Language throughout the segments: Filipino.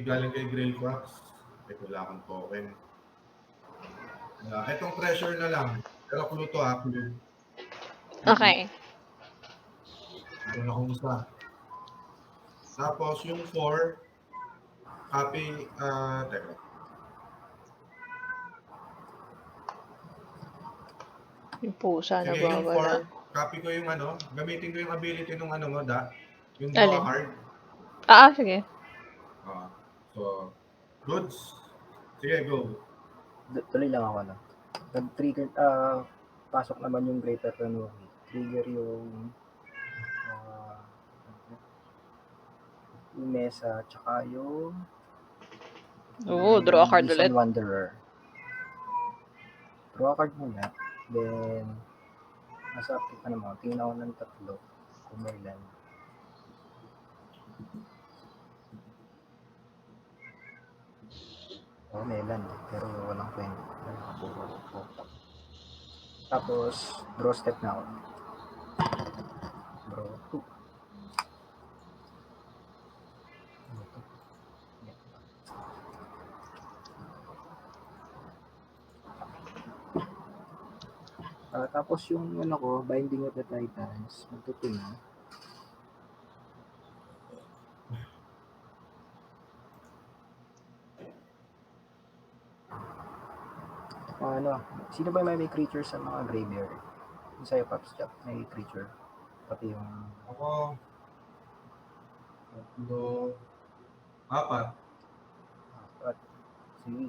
Galing kay Grey Fox. Wala akong token. Itong treasure na lang. Pero clue to clue. Okay. Meron akong isa. Tapos yung 4, copy, teka. Yung pusa na Sige, yung bawala. 4, copy ko yung gamitin ko yung ability nung mo, yung Alin? draw a card. Sige. So, goods. Sige, go. Tuloy lang ako, no? Nag-trigger, pasok naman yung Greater Tanuri. Trigger yung mesa, tsaka yung Draw a card Vision ulit. Wanderer. Draw a card muna. Then, nasa update ka naman. Tingnan ako ng 3 kung may land. May land. Pero walang kwento. Tapos, draw step na ako. Draw 2. Tapos yung Binding of the Titans, magtutunan. Sino ba may creature sa mga graveyard? Yung sa'yo, Pops Jack, may creature. Pati yung... Ako, 4. Sige,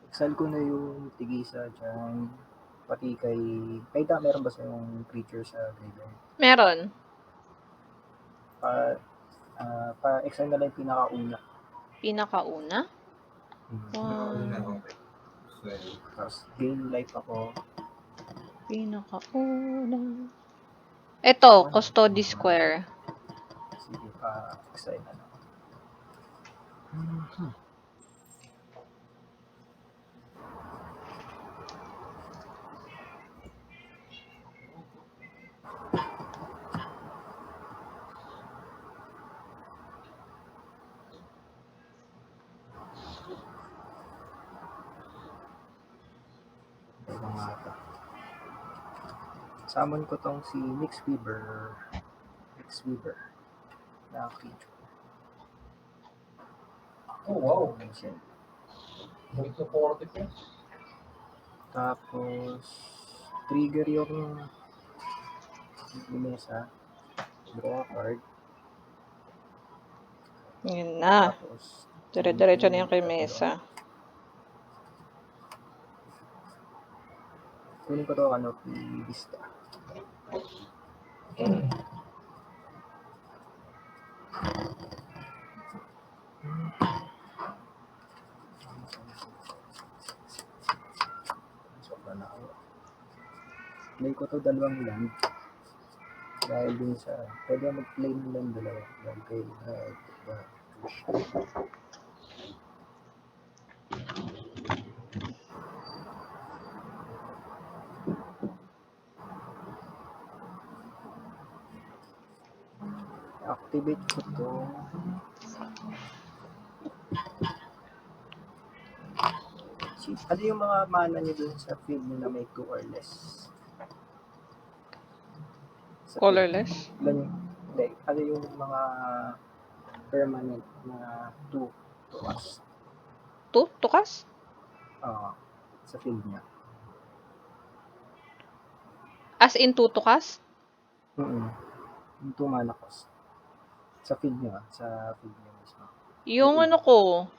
exile ko na yung Tigisa dyan. Pati kay meron ba sa yung creature sa graveyard? Meron. Pa-exile na lang yung pinakauna. Pinakauna? Okay. Tapos, gain life ako. Pinakauna. Ito, Custody Square. Sige, exile na lang. Summon ko tong si Nyx Weaver na creature. Oh, wow. Tapos, trigger yung mesa. Draw a card. Yun na. Tapos, Dire-diretso na yung kay Mesa. kunin ko to Vista. Play ko to 2 land. Dahil din sa, pwede mag-play ng land 2. Dahil kay activate ko to. Ano yung mga mana nyo dun sa field nyo na may 2 or less? Colorless? Hindi. Ano yung mga permanent na 2 to cast? 2 to cast? Sa field niya. As in 2 to cast? Yung 2 mana cost. Sa field niya. Sa field niya mismo. Yung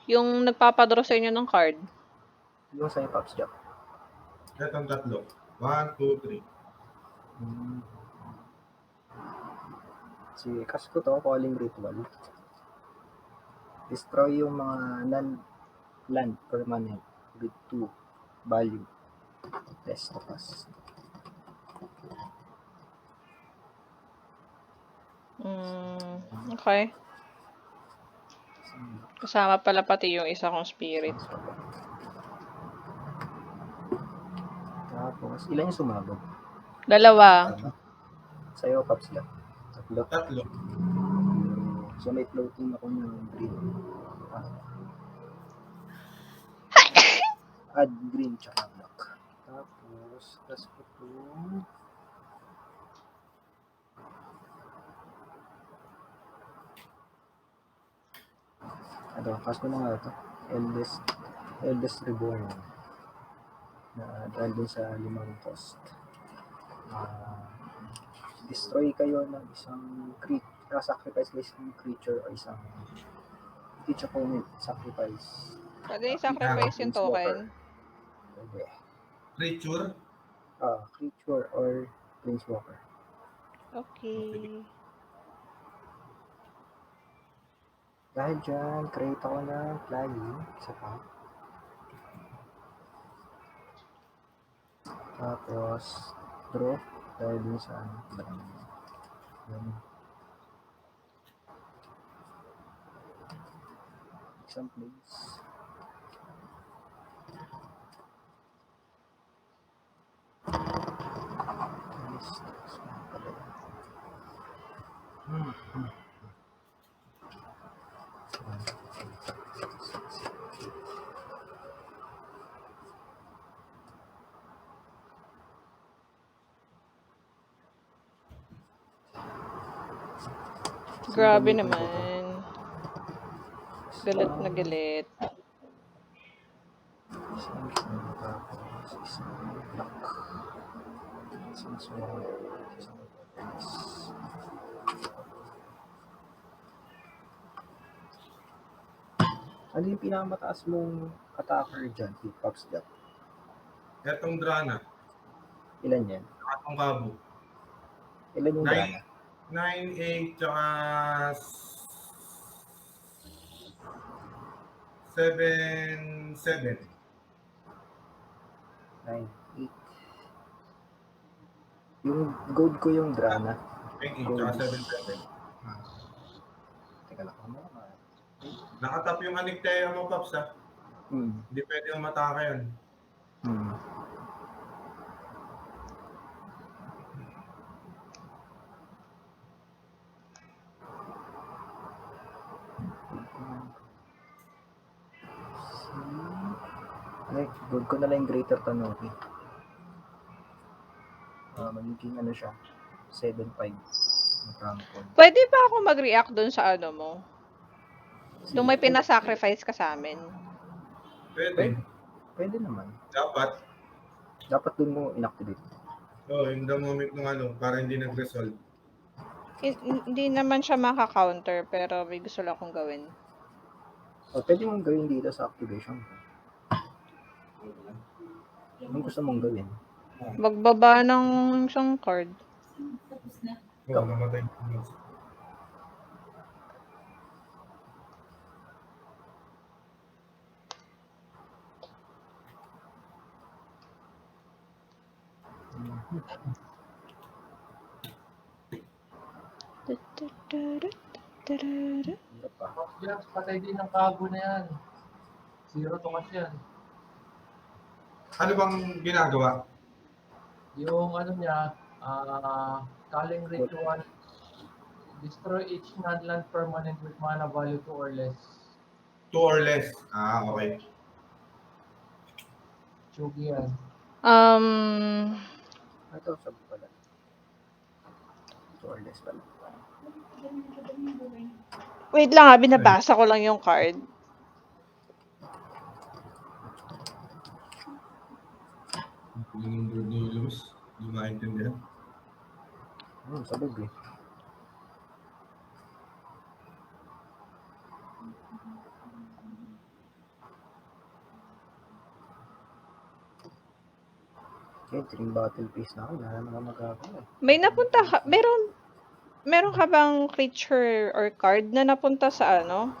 yung nagpapadraw sa inyo ng card. Yung sa Pops Jack. Itong 3. 1, 2, 3. Cast ko to, Calling Ritual. Destroy yung mga non-land permanent with 2 value. Less to cast. Okay. Kasama pala pati yung isa kong spirit. Tapos, ilan yung sumabog? 2. Sa'yo, Pops Jack. 3. 3. So may floating ako ng green. Add green tsaka black. Tapos, tas ko itong cast ko na nga ito. Eldest Reborn. Dahil din sa 5 cost. Destroy kayo ng isang sacrifice kayo isang creature o isang each opponent sacrifice. Pwede i-sacrifice yung token. Pwede. Creature? Creature or planeswalker. Okay. Dahil dyan, create ako ng flying. Isa pa. Tapos, draw. Dahil din sa yan. Isang place. Grabe naman. Galit na galit. Ano yung pinakamataas mong attacker dyan? Pops dyan. Etong Drana. Ilan yan? Atong Kabo. Ilan yung Nine. Drana? 9, 8, tsaka 7, 7. 9, 8. Yung gold ko yung Drana. 8, tsaka 7, 7. Teka lang. Nakatap yung Anikteya mo, Pops, ha? Hindi pwede yung mataka yun. Gold ko na lang yung Greater Tanuki. Magiging ano siya, 7-5. Pwede ba ako mag-react dun sa ano mo? Nung may pinasacrifice ka sa amin. Pwede naman. Dapat dun mo inactivate. in the moment ng ano, para hindi nag-resolve. Hindi naman siya maka-counter, pero may gusto lang akong gawin. Pwede mong gawin dito sa activation ko. Anong gusto mong gawin? Magbaba ng isang card. Oo, namatay. Yan, patay din ng Kabo na yan. 0 to kasi yan. Ano bang ginagawa? Yung ano niya, Calling Ritual, destroy each non-land permanent with mana value 2 or less. 2 or less. Okay. Chugi yan. Ito, sabi pala. 2 or less pala. Wait lang binabasa ko lang yung card. Yung bird ni Luz, hindi maintindihan. Sabog eh. Okay, 3 battle piece na ako. Wala naman magagawa. May napunta ka, meron ka bang creature or card na napunta sa ano?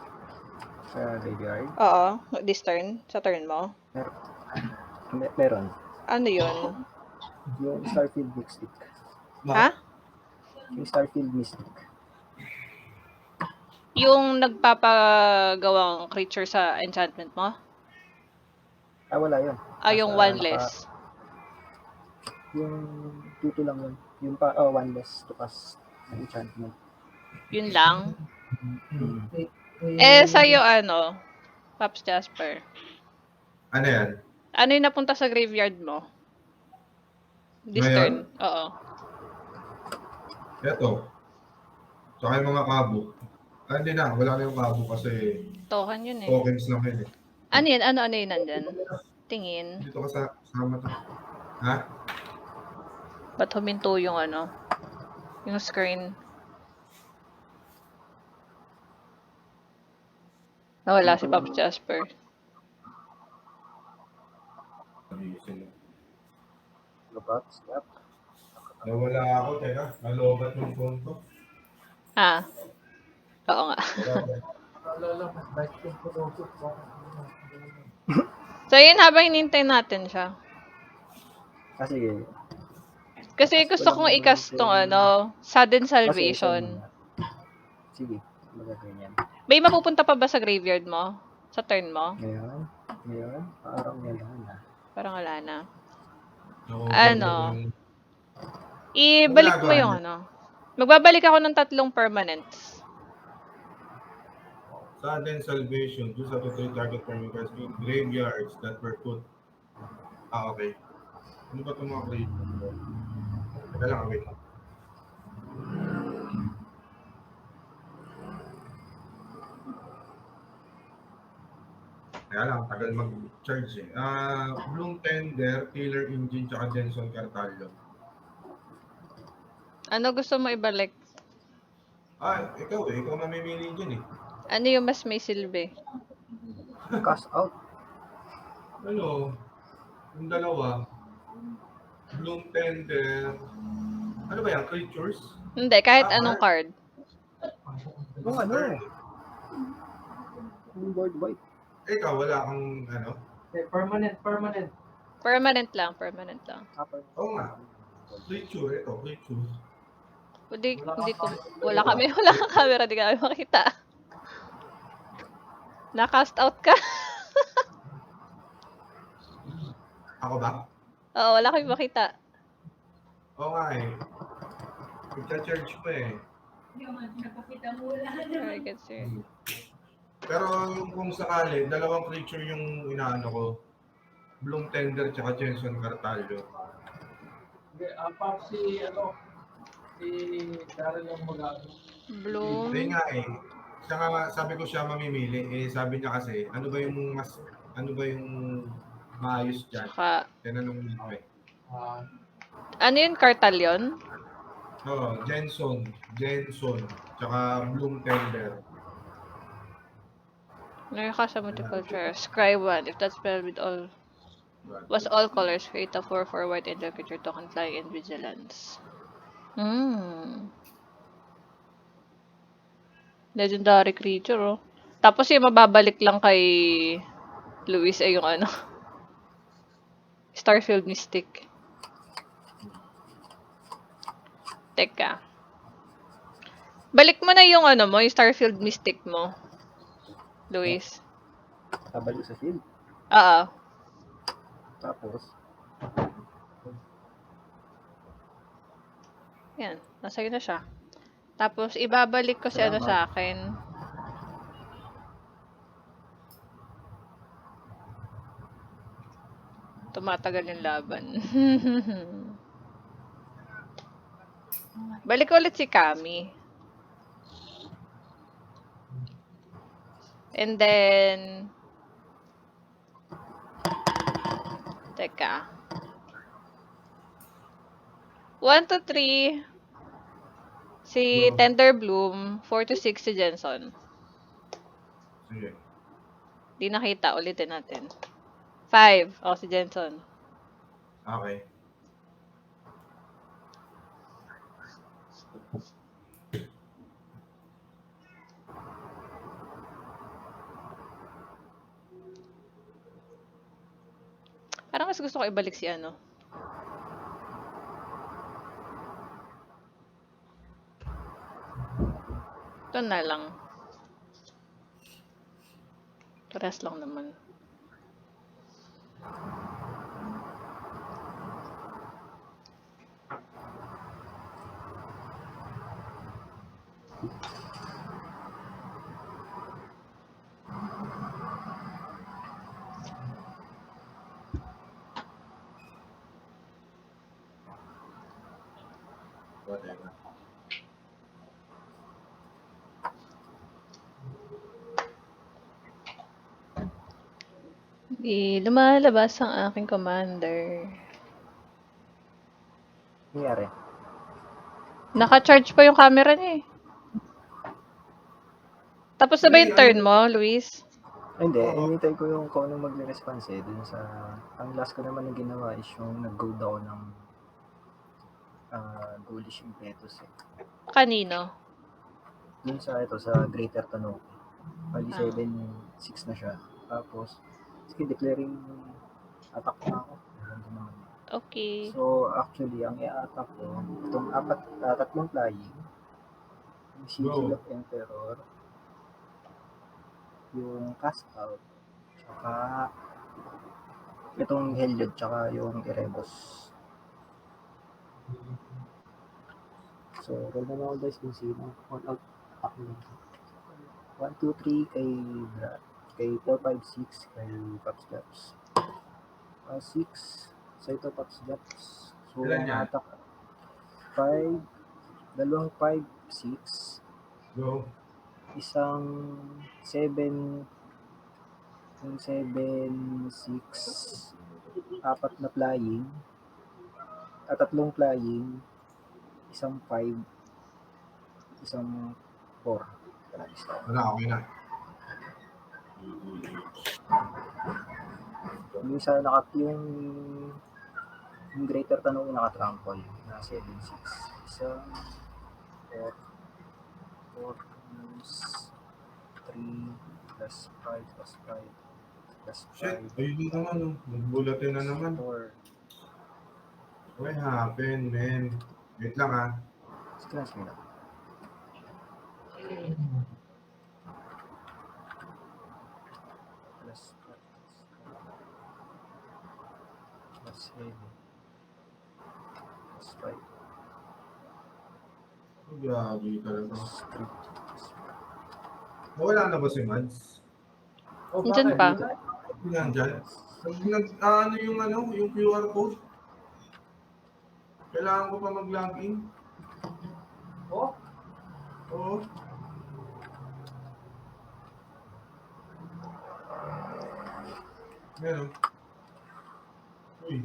Sa graveyard? Oo, this turn, sa turn mo. Meron. Ano yun? Yung Starfield Mystic. Ha? Yung Starfield Mystic. Yung nagpapagawang creature sa enchantment mo? Wala yun. Yung one less. Yung 2 lang yun. Yung 1 less to cast ng enchantment. Yun lang? Sa'yo ano, Pops Jasper? Ano yan? Ano yung napunta sa graveyard mo? This Ngayon? turn? Oo. Eto. Tsaka yung mga kabo. Hindi na, wala na yung kabo kasi Token yun eh. tokens lang yun eh. Ano yun? Ano yun nandyan? Tingin. Dito ka kasama to. Ha? Ba't huminto yung ano? Yung screen? Nawala si Pops Jasper. Lobat, snap. Nawala ako, teka. Nalobat yung phone ko. Ah. Oo nga. Alala, mas best yung punosok ko. So yun, habang hinintay natin siya. Sige. Kasi gusto kong i-cast tong ano, Sudden Salvation. Sige, magagawin yan. May mapupunta pa ba sa graveyard mo? Sa turn mo? Ngayon, parang wala na. Parang wala na. Nalobat Ano? yung- Ibalik mo yung ano. Magbabalik ako ng 3 permanents. Sudden Salvation. Choose up to 3 target permanent cards in graveyards that were put. Okay. Ano ba itong mga creature? Teka lang, wait lang. Kaya lang, tagal mag-charge eh. Bloom Tender, Killer Engine, tsaka Jenson Cartallo. Ano gusto mo ibalik? Ikaw eh. Ikaw mamimili dyan eh. Ano yung mas may silbi? Cast out. Ano? Yung dalawa. Bloom Tender. Ano ba yan? Creatures? Hindi, kahit anong card. Yung ano? Yung board wipe. Ikaw, wala kang ano? Permanent. Permanent lang. Oo nga. Creature, ito. Creature. Wala kang camera, di kami makita. Na-cast out ka? Ako ba? Oo, wala kami makita. Oo nga eh. Pagka-charge mo eh. I get you. Pero yung kung sakali, dalawang creature yung inaano ko. Bloom Tender tsaka Jenson Cartallo. Pop si Daryl yung mag-ano. Bloom. Hindi nga eh. Siya nga, sabi ko siya mamimili. Sabi niya kasi, ano ba yung maayos dyan? Saka, Tinanong niya eh. ano yun? Cartal yun? Oo, Jenson, tsaka Bloom Tender. Nakaka sa multiple choice. Scry 1. If that spell was all colors, create a 4/4 white angel creature token flying in vigilance. Legendary creature, oh. Tapos yung mababalik lang kay Luis ay yung ano. Starfield Mystic. Teka. Balik mo na yung ano mo, yung Starfield Mystic mo. Luis. Kabalik sa field. Oo. Tapos, Yan. Nasa'yo na siya. Tapos, ibabalik ko si ano sa akin. Tumatagal yung laban. Balik ko ulit si Kami. And then, teka. 1 to 3, si Tender Bloom. 4 to 6, si Jenson. Sige. Di nakita, ulitin natin. 5, si Jenson. Okay. Parang mas gusto ko ibalik si ano. Ito na lang. Rest lang naman. Whatever. Di lumalabas ang aking commander. Nangyari. Naka-charge pa yung camera niya eh. Tapos na ba yung turn mo, Luis? Ay, hindi, Oo. hinintay ko yung kung anong magre-response eh. Dun sa, ang last ko naman na ginawa is yung nag-go down ng ghoulish impetus eh. Kanino? Dun sa ito, sa Greater Tanuki. Bali Ah. 7-6 na siya. Tapos, sige, declaring attack na ako. Ganun din naman. Okay. So, actually, ang i-attack ko, itong tatlong flying, yung Sigil of Emperor, yung Cast Out, tsaka itong Heliod, tsaka yung Erebos. So, roll na ako guys kung sino. All out. Attack mo. 1, 2, 3 kay Brad. Kay 4, 5, 6 kay Pops Gaps. 6 sa ito Pops Gaps. So, Ilan yan? attack 5, dalawang 5, 6, Go. isang 7, yung 7, 6, apat na flying, tatlong flying, isang 5, isang 4. Wala, okay na. Yung isa yung Greater Tanong naka-trample na 7-6. Isang 4, 3 plus 5 plus 5 plus 5 Shit, ayun din naman, oh. Nagbulatin na naman. 4. What happened, man? Wait lang, ha. Scratch me na. Plus 4 plus 7 plus 5 Grabe talaga. plus 3 Wala na ba si Mads? Oh, Nandyan bakit? pa. Yan dyan. Ano yung QR code? Kailangan ko pa mag-login. Oh, Oo. Meron. Uy.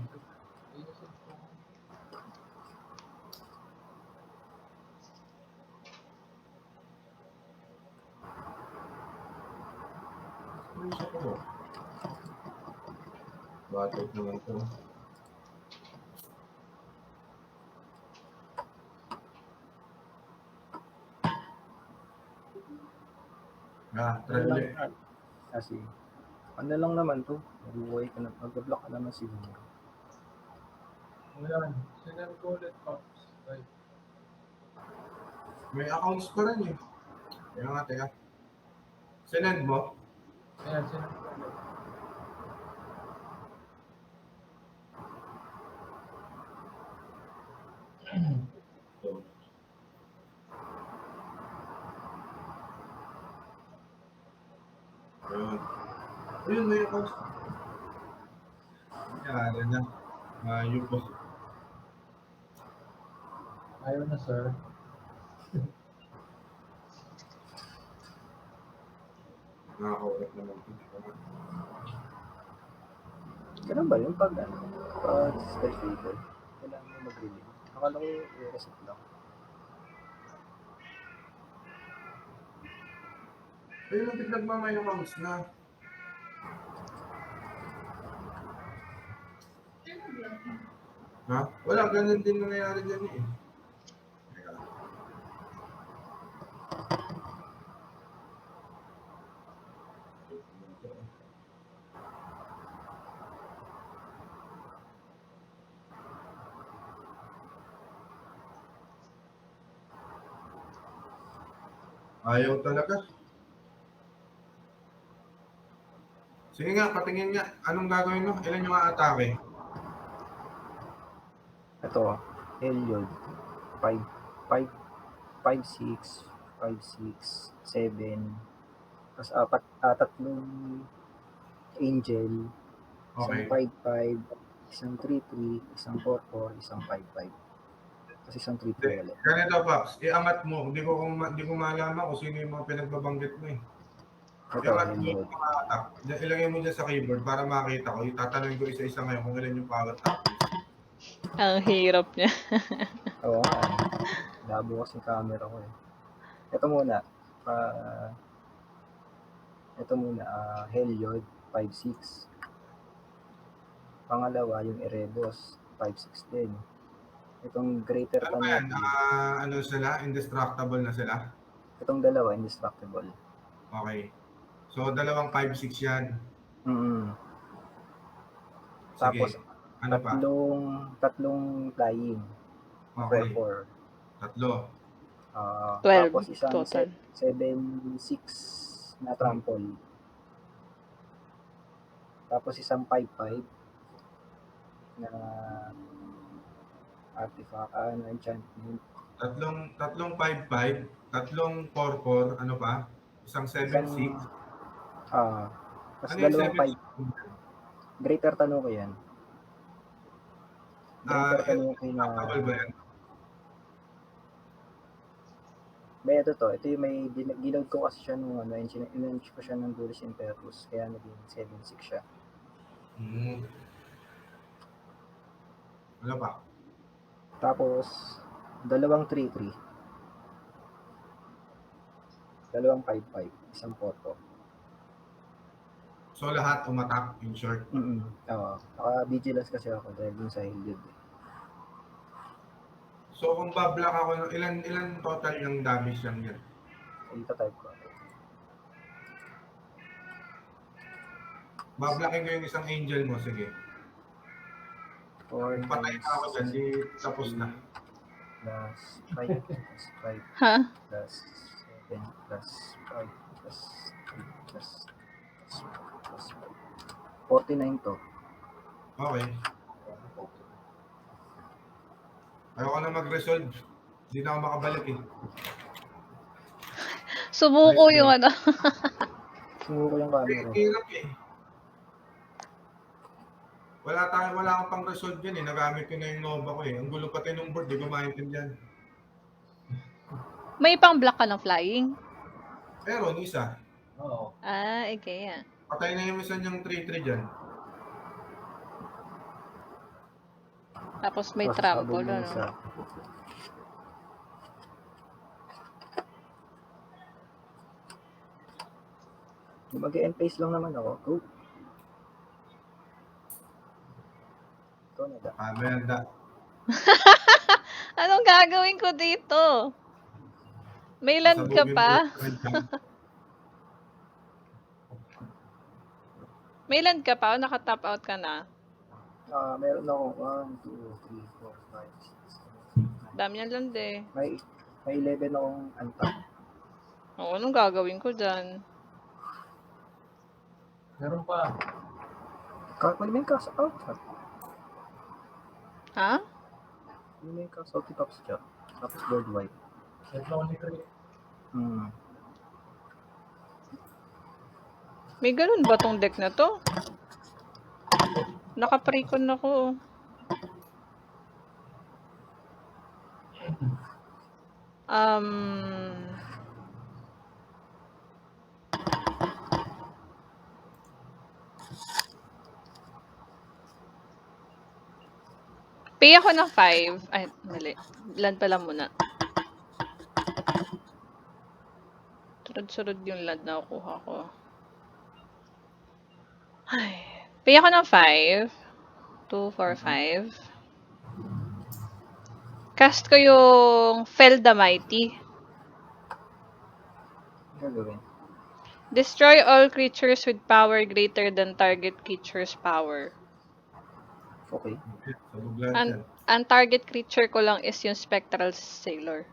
Uy, isa ko. Batok naman ito. Try ulit. kasi ano lang naman to, mag-buhay ka na, mag-block ka naman siguro. ayan. Sinend ko ulit, Pops. Right. May accounts pa rin eh. Kaya nga, teka. Sinend mo? Ayan, sinend ko ulit. So. Ayun. Ayun, may accounts. Kaya na. Ayun po. Ayaw na, sir. Nakakaulat naman. Ganun ba yun pag spell favor? Kailangan mo mag-renew. Akala ko i-reset lang. Ayun, ang pinagmamay accounts na. Ha? Wala, ganun din nangyayari dyan eh. Teka. Ayaw talaga. Sige nga, patingin nga. Anong gagawin mo? Ilan yung aatake? Ito, Heliod, 5, 5, 5, 6, 5, 6, 7, tapos tatlong Angel, isang Okay. 5, 5, isang 3, 3, isang 4, 4, isang 5, 5. Kasi isang 3 Hindi. ulit. Ganito, Paps. Iangat mo. Hindi ko malaman kung sino yung mga pinagbabanggit mo eh. Ito, Iangat mo Hellwood. yung mga attack. Ilagay mo dyan sa keyboard para makita ko. Itatanungin ko isa-isa ngayon kung ilan yung power attack. Ang hirap niya. Oo nga eh. Labo kasi camera ko eh. Ito muna, Heliod, 5.6. Pangalawa, yung Erebos, 5.6 din. Itong Greater Ano ba yan? Tanuki, Ano sila? Indestructible na sila? itong dalawa, Indestructible. Okay. So, dalawang 5-6 yan. Mm. Sige. Tapos, Ano pa? tatlong flying, Okay. 4-4. Tatlo. 12 Tapos isang total. 7.6 na trample. Tapos isang 5.5 na artifact, enchantment. Tatlong 5-5. Tatlong 4-4. Ano pa? Isang 7-6. Tapos Ano yung dalawang 5. 7-6? Greater Tanuki yan. Greater Tanuki na... Indestructible ba yan? May ito to. Ito yung may ginood ko kasi siya nung in-launch ko siya ng Duelist Impetus. Kaya naging 7.6 siya. Ano pa? Tapos, dalawang 3-3. Dalawang 5-5. Isang 4-4. So, lahat umatak in short. Oo. Naka-vigilance kasi ako dahil dun sa Heliod. So, kung bablock ako, ilan total yung damage lang yan? Ito type ko. Bablocking ko yung isang angel mo, sige. 4 Patay na ako dyan, di tapos na. plus 5 plus 5 Ha? plus 7 plus 5 plus 8 plus 49 to. Okay. Ayoko na mag-resolve. Hindi na ako makabalik eh. Sumuko yung ano. Sumuko yung camera. Hirap eh. Wala akong pang resolve yan eh. Nagamit ko na yung Nova ko eh. Ang gulo pati ng board, di ko maintindihan. May pang block ka ng flying? Meron, isa. Oo. Okay yan. Patay na yung isa niyang 3-3 dyan. Tapos may Tapos trample, sabog yung ano? isa. Mag-e-enpace lang naman ako. Go! Ikaw na da. Merda. Anong gagawin ko dito? May land ka Pasabugin pa? ko yung dyan. May land ka pa o naka-top out ka na? Meron ako 1, 2, 3, 4, 5, 6, 7, 8, Dami yan land eh. 9. May 11 akong untap. Oo, anong gagawin ko dyan? Meron pa. Pwede mo yung cast out. Ha? Pwede mo yung cast out yung Pops siya. Tapos board wipe. Set only 3. May ganun ba tong deck na to? Naka-precon ako. Pay ako ng 5. Ay, mali. Land pala muna. Sunod-sunod yung land na kukuha ko. Ay. Pay ako ng 5. 2, 4, 5. Cast ko yung Fell the Mighty. Gagawin. Destroy all creatures with power greater than target creature's power. Okay. Sabog lahat yan. Ang target creature ko lang is yung Spectral Sailor.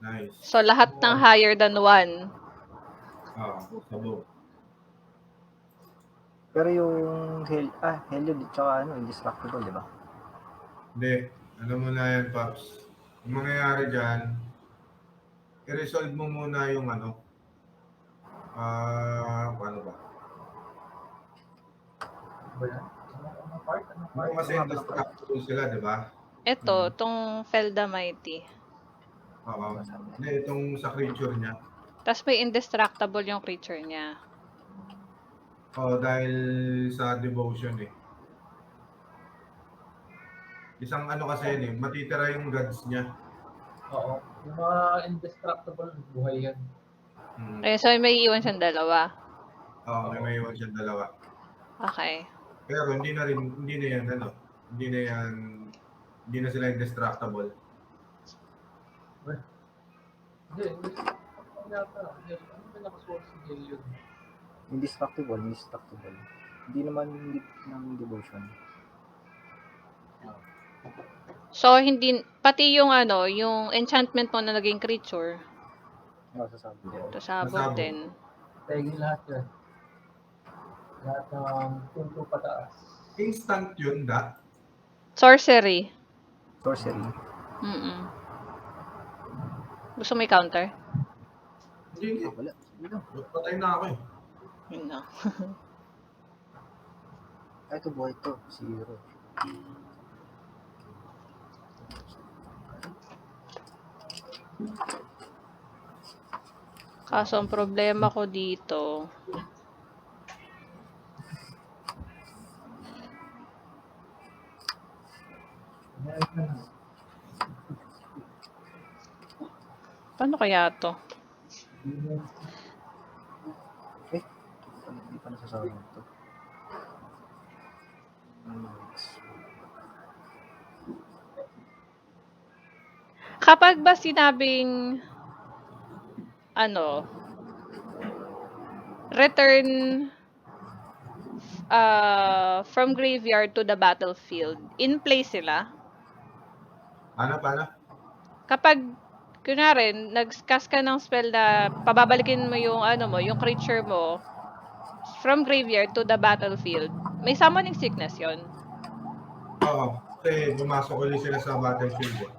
Nice. So, lahat ng higher than 1. Sabog. Pero yung Heliod tsaka Indestructible, di ba? Hindi. Alam mo na yan, Pops. Ang mangyayari dyan, i-resolve mo muna yung ano. Paano ba? Ba yan? Anong part? Kung kasi indestructible sila, di ba? Ito, tong Felda Mighty. Oo. Hindi, itong sa creature niya. Tapos may indestructible yung creature niya. Oo, dahil sa devotion eh. Isang ano kasi yun eh, matitira yung gods niya. Oo. Yung mga indestructible, buhay yan. Okay, so may iwan siyang dalawa. Oo, may iwan siyang dalawa. Okay. Pero hindi na yan ano, hindi na sila indestructible. Hindi. Ano yata? Ano ba nakasuot si Gil yun? Indestructible. Hindi naman ng devotion. So, hindi, pati yung ano, yung enchantment mo na naging creature, Sasabi ko. tasabog Tasabog. din. Pegi lahat yun. Lahat ng punto pataas. Instant yun, da? Sorcery. Sorcery. Gusto mo i-counter? Hindi. Wala. Sige lang. Patay na ako eh. Yun na. Ito buhay to. Zero. Kaso ang problema ko dito, paano kaya to? Hindi pa nasasabi ito. Kapag ba sinabing, ano, return from graveyard to the battlefield, in place sila? Paano? Kapag, kunwari, nag-cast ka ng spell na pababalikin mo yung, ano mo, yung creature mo from graveyard to the battlefield, may summoning sickness yon. Oo, kasi pumasok ulit sila sa battlefield eh.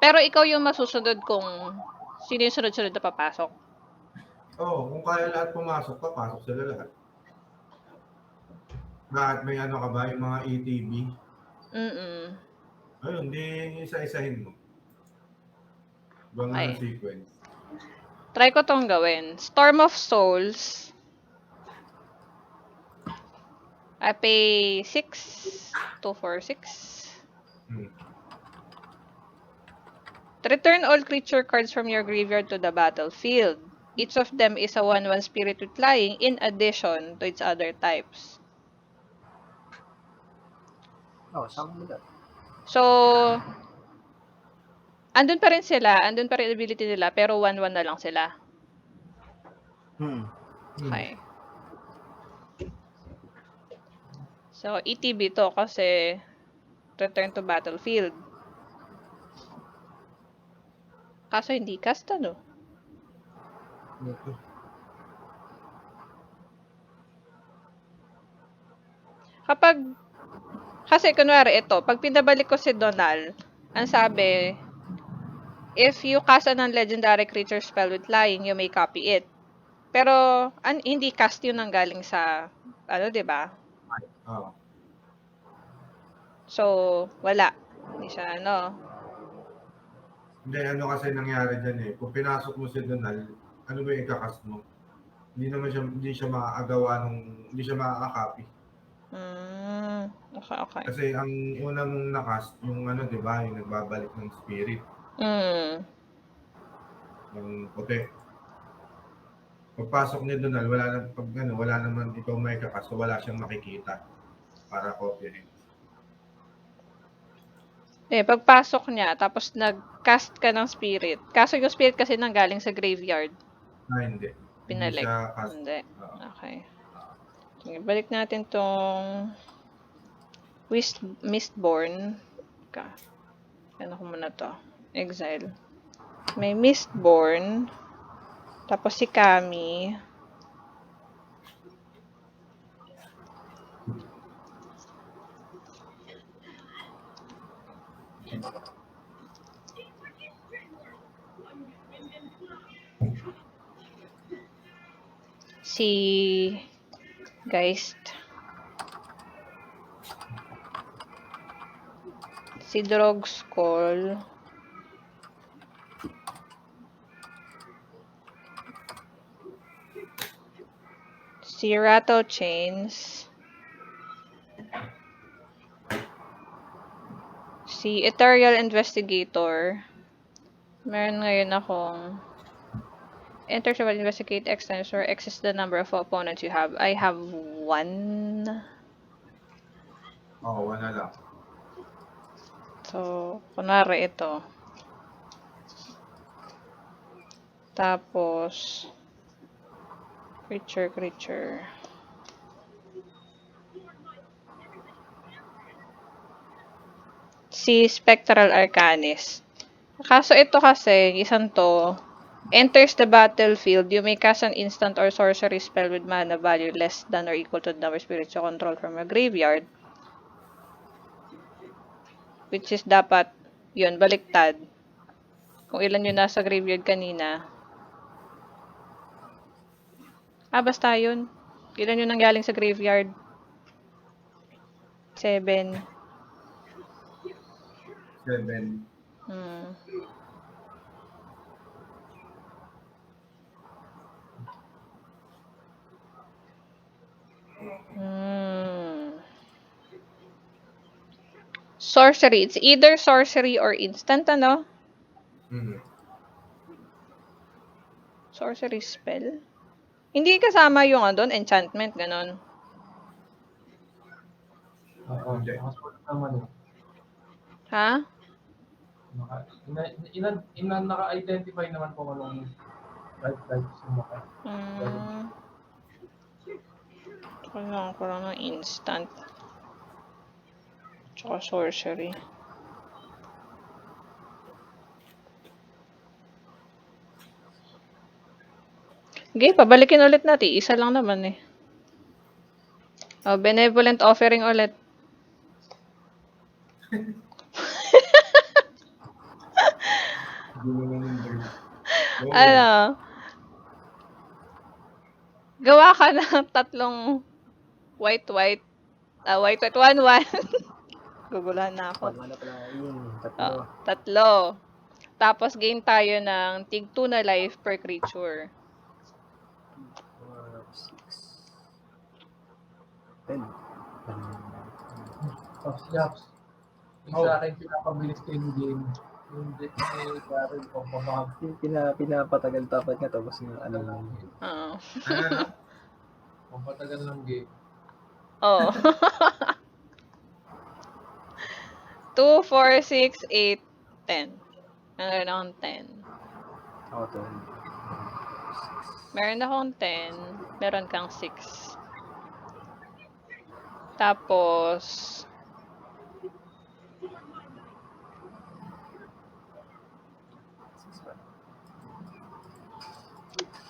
Pero ikaw yung masusunod kung sino yung sunod-sunod na papasok. Oo, kung kaya lahat pumasok, papasok sila lahat. Bakit may ano ka ba, yung mga ETB? Ayun, di isa-isahin mo. Bang Okay. sequence. Try ko tong gawin. Storm of Souls. I pay 6. 2, 4, 6. Return all creature cards from your graveyard to the battlefield. Each of them is a 1/1 spirit with flying in addition to its other types. Sama mo lahat. So, andun pa rin sila, andun pa rin ability nila, pero 1/1 na lang sila. Okay. So, ETB to kasi return to battlefield. Kaso hindi cast ano. Kasi kunwari ito, pag pinabalik ko si Donal, ang sabi, if you cast a non-legendary creature spell with flying, you may copy it. Pero, hindi cast yun ang galing sa, diba? Oo. So, wala. Hindi siya, Hindi, ano kasi nangyari dyan eh. Kung pinasok mo si Donal, ano ba yung ikakast mo? Hindi siya maaagawa hindi siya makaka-copy. Okay. Kasi ang una mong nakast, yung di ba, yung nagbabalik ng spirit. Yung puti. Pagpasok niya Donal, wala naman ikaw may kakast, so wala siyang makikita para kopyahin. Pagpasok niya, tapos nag-cast ka ng spirit. Kaso yung spirit kasi nanggaling sa graveyard. Hindi. Pinalik. Hindi siya cast. Hindi. Okay. Sige, balik natin tong Mistborn. Ano ko muna to? Exile. May Mistborn. Tapos si Kami. Si Geist. Si Drogskull. Si Rattle Chains. Si Ethereal Investigator. Meron ngayon akong enter to investigate X times where X is the number of opponents you have. I have 1. Oo, wala lang. So, kunwari ito. Tapos, creature. Si Spectral Arcanis. Kaso ito kasi, isang to, enters the battlefield, you may cast an instant or sorcery spell with mana value less than or equal to the number of spirits you control from a graveyard. Which is dapat, yun, baliktad. Kung ilan yung nasa graveyard kanina. Basta yun. Ilan yung nanggaling sa graveyard? 7. 7. Hmm. Sorcery. It's either sorcery or instant, ano? Mhm. Sorcery spell? Hindi kasama yung doon, enchantment, ganon. Oo, Hindi. nakasulat naman eh. Ha? Naka-identify naman po anong types yung maka. Kailangan ko lang ng instant. Tsaka sorcery. Okay, pabalikin ulit natin. Isa lang naman eh. Benevolent offering ulit. Hindi mo lang yung bird. Oo. Ano? Gawa ka ng tatlong white. White, 1-1. Guguluhan na ako. Wala pala yun. Tatlo. Tatlo. Tapos gain tayo ng tig 2 na life per creature. 4, 6, 10. Tapos yaps. Yung sa akin, pinapabilis ko yung game. Yung deck ni Gary, pababag. Pinapatagal dapat nga tapos yung ano lang. Oo. Ano? Pampatagal ng game. Oo. 2, 4, 6, 8, 10. Meron akong 10. Ako to. Meron akong 10. Meron kang 6. Tapos,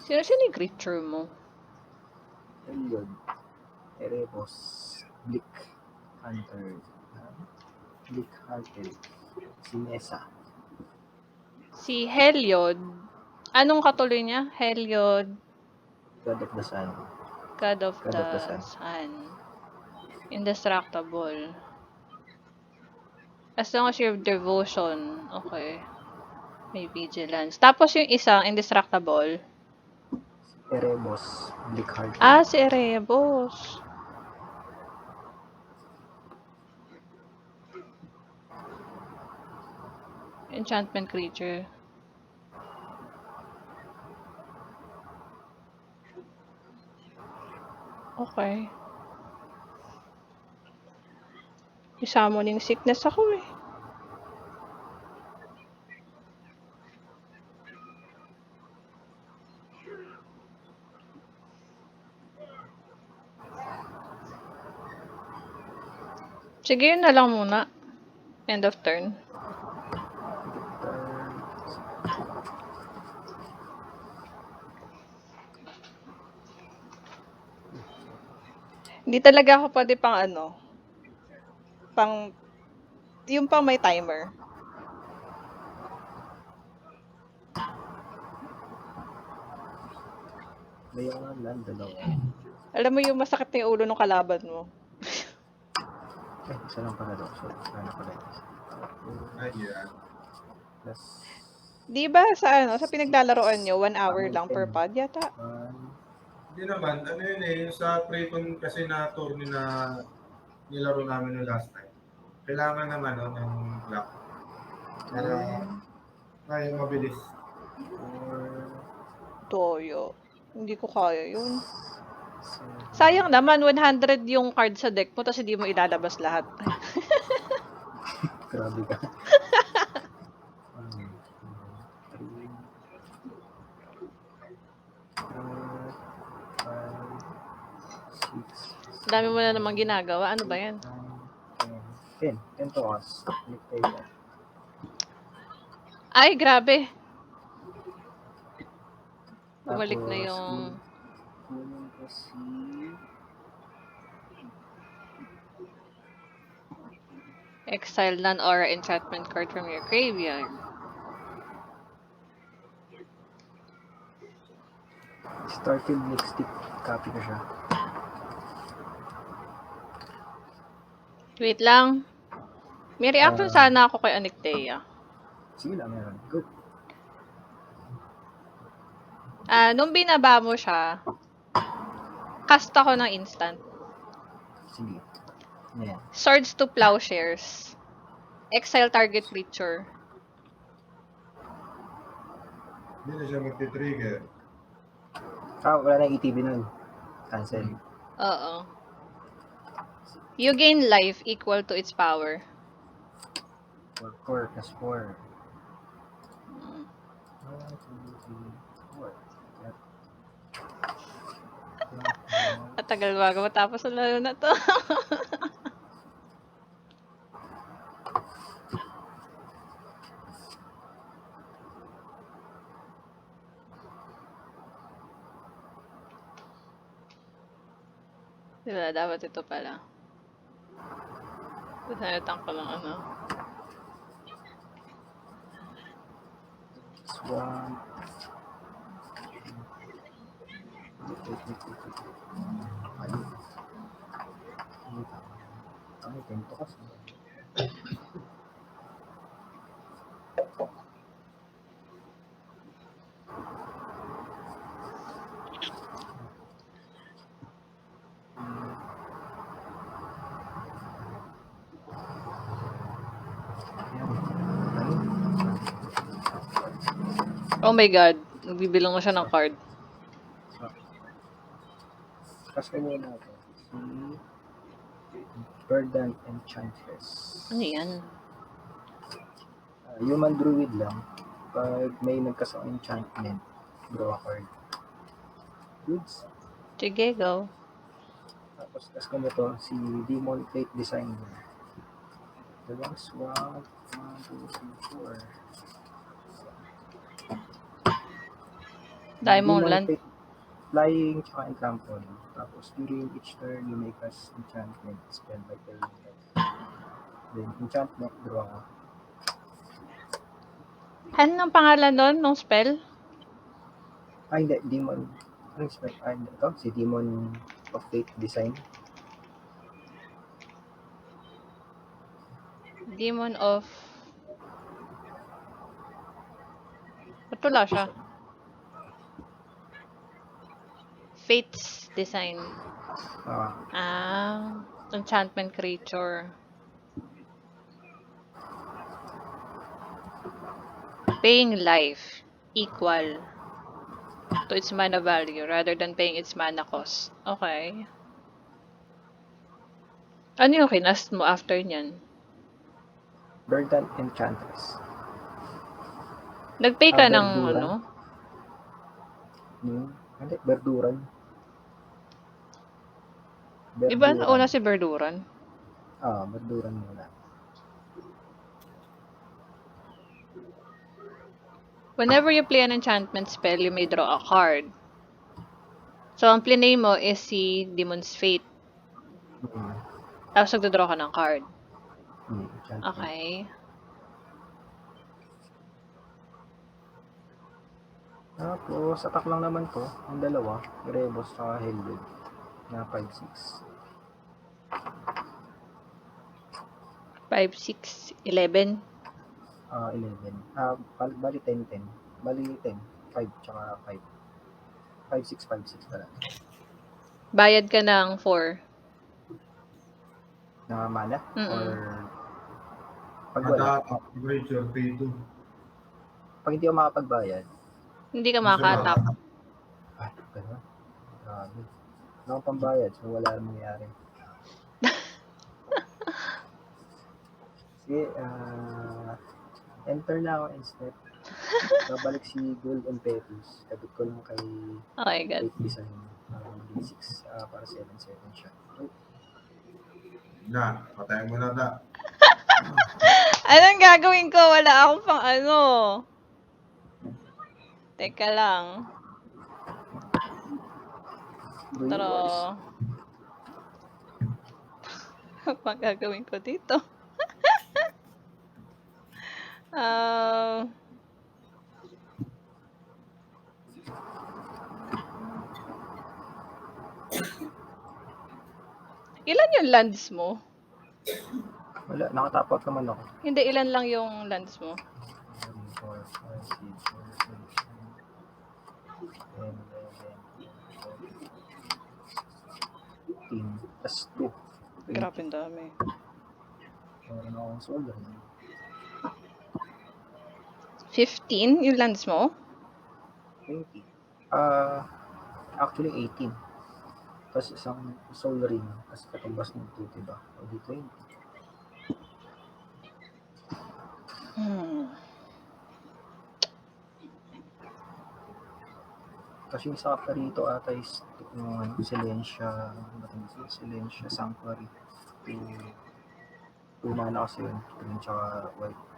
sino yung creature mo? Elliot. Erebos. Blick. Hunter. Blick Hunter. Si Mesa. Si Heliod. Anong katuloy niya? Heliod, God of the Sun. God of God the of the Sun. Sun. Indestructible. As long as you have devotion. Okay. May vigilance. Tapos yung isang indestructible. Erebos. Blick Hunter. Si Erebos. Enchantment creature. Okay. May summoning sickness ako eh. Sige, yun na lang muna. End of turn. Hindi talaga ako pwede pang yung pang may timer. Bayangan land, dalawa. Alam mo yung masakit na yung ulo ng kalaban mo. Isa lang pala daw. So, ano pala. Ayan. Plus, Di ba sa ano, sa pinaglalaroan nyo, 1 hour lang per pod yata? 1, Hindi naman, ano yun eh, yung sa Prayton kasi na tourney na nilaro namin no last time. Kailangan naman no, ng block. Para kaya mabilis. 4, Toyo. Hindi ko kaya yun. 7, Sayang naman, 100 yung card sa deck mo, tapos hindi mo ilalabas lahat. grabe ka. 1, 2, 3, 4, 5, 6, Dami mo na namang ginagawa. Ano ba yan? 9, 10. 10 to us. Click tayo. Ay, grabe. Bumalik na Tapos, yung... kunin ko si... Exile non-aura enchantment card from your graveyard. Starfield Lipstick. Copy ko siya. Wait lang. May reaction sana ako kay Anictea. Sige lang, meron. Good. Nung binaba mo siya, cast ako ng instant. Sige. Ayan. Swords to Plowshares. Exile target creature. Hindi na siya magti-trigger. Wala na ETB nun. Cancel. Oo. You gain life equal to its power. 4 plus 4. Mm. 1, 2, 3, 4. Matagal bago matapos ang laro na to. Diba, dapat ito pala. Sinalitan ko lang ano. Swamp. Ayun. Ay, ganito kasi. Oh my god. Nagbibilang ko siya ng card. Kasi muna ako. Si Verdant Enchantress. Ano yan? Human Druid lang. Pag may nagkasang enchantment, draw a card. Goods. Sige, go. Tapos kas ko mo to, si Demon Plate Designer. Dalawang swamp. 1, 2, 3, 4. Dahil mong Demon land. Plate, flying, tsaka trample. Tapos during each turn, you may cast enchantment spell by playing it. Then enchantment, draw ka. Ano ang pangalan nun, nung spell? Hindi. Demon. Anong spell? Hindi. Ito, si Demon of Fate Design. Demon of... Ba't wala siya? Fates Design. Enchantment creature. Paying life equal to its mana value rather than paying its mana cost. Okay. Ano yung kinast mo after nyan? Verdant Enchantress. Nag-pay ka ng Verduran. ano? Hindi, Verduran. Di ba nauna si Verduran? Verduran muna. Whenever you play an enchantment spell, you may draw a card. So, ang play mo is si Demon's Fate. Tapos nagdodraw ka ng card. Enchantment. Okay. Tapos, attack lang naman to. Ang dalawa, Rebos tsaka Hellblade na 5-6. 5, 6, 11. 11. Bali 10-10. Bali 10. 5 tsaka 5. 5-6, 5-6 pala. Bayad ka ng 4. Na mana? Mm-mm. Or pag wala. Kada average or pay to. Pag hindi ako makapagbayad. Hindi ka makaka-attack. Ah, gano'n. Grabe. Wala akong pambayad, so wala namang mangyayari. Sige, enter na ako instead. Babalik si Gold and Peppers. Kabit ko lang kay Oh my God. 8 design. Maging 6 para 7-7 siya. Oh, Na, patayin mo na da. Anong gagawin ko? Wala akong pang ano. Teka lang. Green Pero, Wars. pang gagawin ko dito. Ah, ilan yung lands mo? Wala, nakatapot naman ako. Hindi, ilan lang yung lands mo? 3, 4, 5, 6, 7, 8, 9, 10, 11, 12, 15, tas 2. Grabe ang dami. Meron akong solder. 15 yung lands mo? 20. Actually 18. Tapos isang soul ring. Tapos katumbas ng 2, diba? O di 20. Kasi yung isa pa rito ata is yung Silencia, Silencia Sanctuary. 2 mana kasi yun. Green tsaka white.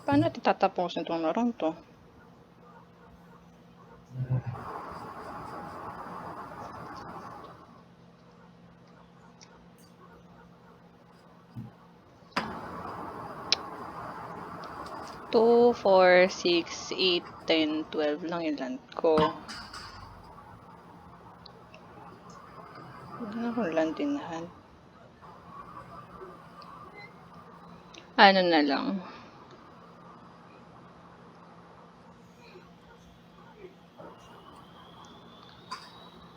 Paano natin tatapusin itong larong to? Two, 4, 6, 8, 10, 12 lang yung land ko. Wala akong land in hand. Ano na lang.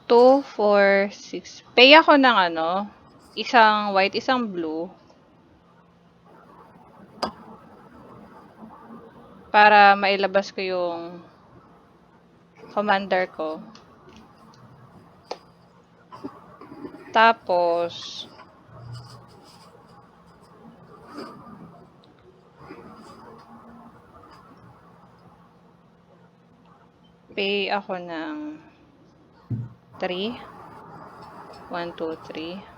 Two, 4, 6. Pay ako ng ano, isang white, isang blue. Para mailabas ko yung commander ko. Tapos, pay ako ng 3. 1, 2, 3.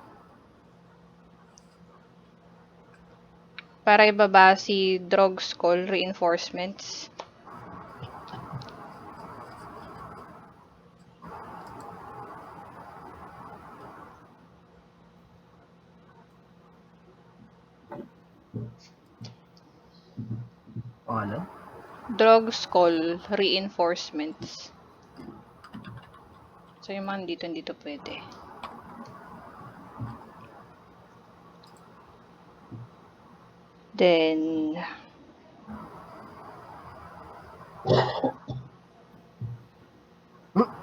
Para ibaba si Drogskull reinforcements. Pangalan? Drogskull reinforcements. So yung mga dito pwede. Then,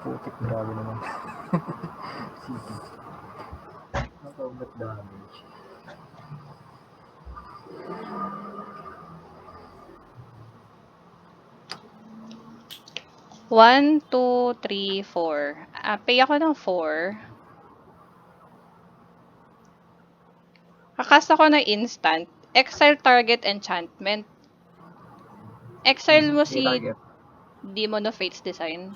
Putik, grabe naman. Sige. Nakaugat damage. one, 2, 3, 4. Pay ako ng 4. Kakast ako ng instant. Exile target enchantment. Exile mo May si target. Demon of Fates design.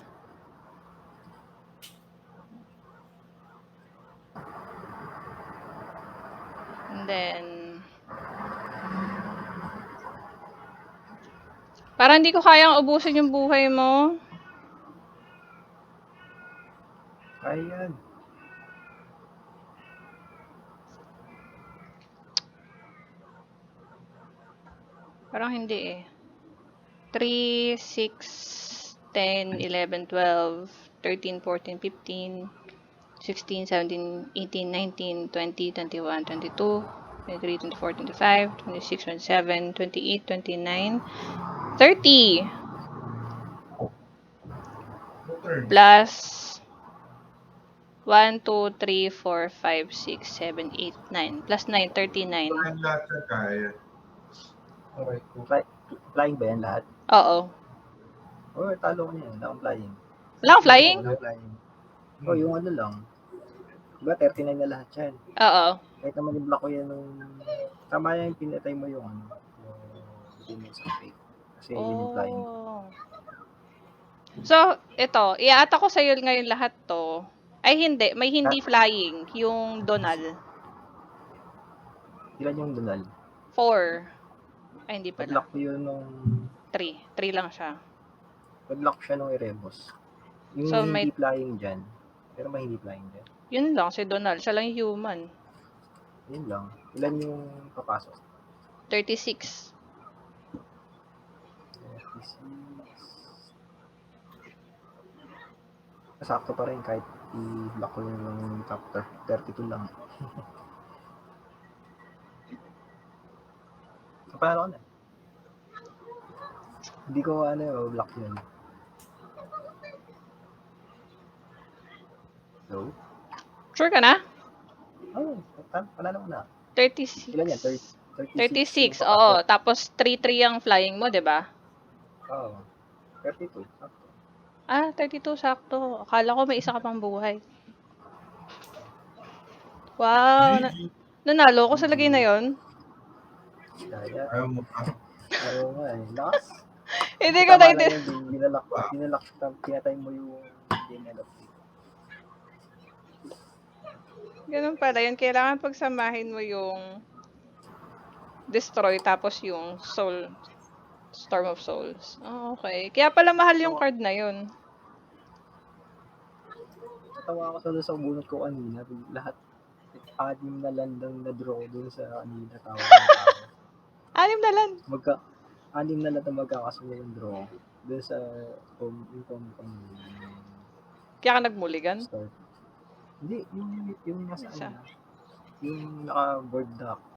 And then, parang hindi ko kayang ubusin yung buhay mo. Kaya yan. Parang hindi eh. 3, 6, 10, 11, 12, 13, 14, 15, 16, 17, 18, 19, 20, 21, 22, 23, 24, 25, 26, 27, 28, 29, 30 Two turns. plus 1, 2, 3, 4, 5, 6, 7, 8, 9 plus 9, 39. Parang lahat siya kaya. Alright. Flying ba yan lahat? Oo. Oh, talo ko na yan. Wala akong flying. Wala kang flying? Wala flying. Oh, yung ano lang. Diba 39 na lahat yan? Oo. Kahit naman i-block ko yan nung... Tama yan yung pinatay mo yung ano. Yung demons of fate. Kasi yun yung flying. Oh. So, ito, i-aata ko sa'yo ngayon lahat to. Ay, hindi. May hindi flying. Yung Donal. Ilan yung Donal? 4. Ay, hindi pala. Nag-lock ko yun nung... 3. 3 lang siya. Nag-lock siya nung Erebos. Yung So, hindi flying dyan. Pero may hindi flying dyan. Yun lang, si Donal. Siya lang yung human. Yun lang. Ilan yung papasok? 36. 36. Sakto pa rin kahit i-block ko yung top 32 lang. Paano ko na? Hindi ko block yun. So? Sure ka na? Oh, panalo ko na. 36. Ilan yan? 36, oo. Tapos 3-3 ang flying mo, di ba? Oo. 32. Sakto. Ah, 32, sakto. Akala ko may isa ka pang buhay. Wow. Nanalo ko sa lagay na yon. Kaya. Ayaw mo pa. Oo nga eh. Lakas. Hindi ko tayo. Binalak. Pinatay mo yung game. Ganun pala yun. Kailangan pagsamahin mo yung destroy tapos yung soul. Storm of Souls. Oh, okay. Kaya pala mahal yung card na yun. Natawa ako sa bunot ko kanina. Lahat 6 na landang na-draw dun sa kanina. Tawa ng tao. 6 na lang. 6 na lang na magkakasunod yung draw. Dun sa Kaya ka nagmuligan? start. Hindi, yung nasa Isa. yung naka-board dock.